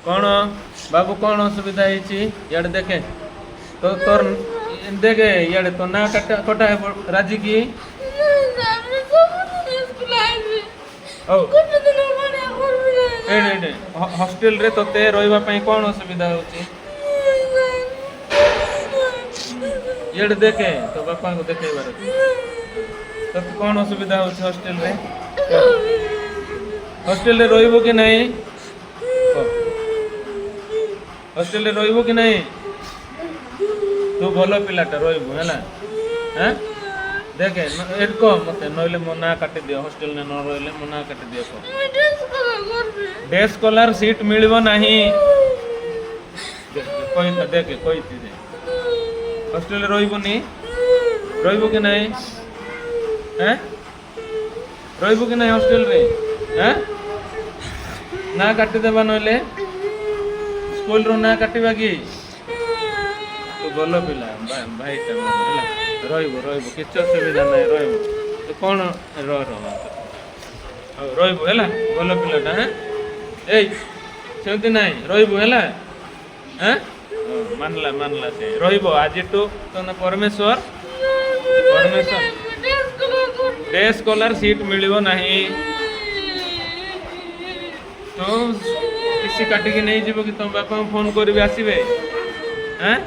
कौन बाबू कौन असुविधा है यार देखे तो तोर देखे यार तो ना कटा है राजी की हॉस्टेल रे तोते रोइबा पई कौन असुविधा होची यार देखे तो बापा को देखे बार तो कौन असुविधा होची हॉस्टेल रे रोइबो कि नहीं हॉस्टेल रे रोइबो कि नहीं तू भल पिलाटा रोइबो हैला हैं देखे एको मते नइले मना काटि दियो हॉस्टेल ने न रोइले मना काटि दियो को डे स्कॉलर सीट मिलबो नहीं कोई न देखे कोई चीज हॉस्टेल रे रोइबो कि नहीं हैं रोइबो कि नहीं हॉस्टेल रे हैं ना काटि देबा नइले स्कूल रो ना काटिबा की तो भल पिला भाई रहिबो किछ असुविधा नहीं रहिबो तो कौन रहिबो हैला भल पिलाटा हैं ए सेमती नहीं रहिबो हैला हैं मानला से रहिबो आज तो परमेश्वर डे स्कॉलर सीट मिलिबो नहीं तो किसी काटिकी नहीं जीवो कि तुम बापा फोन करी आसबे हैं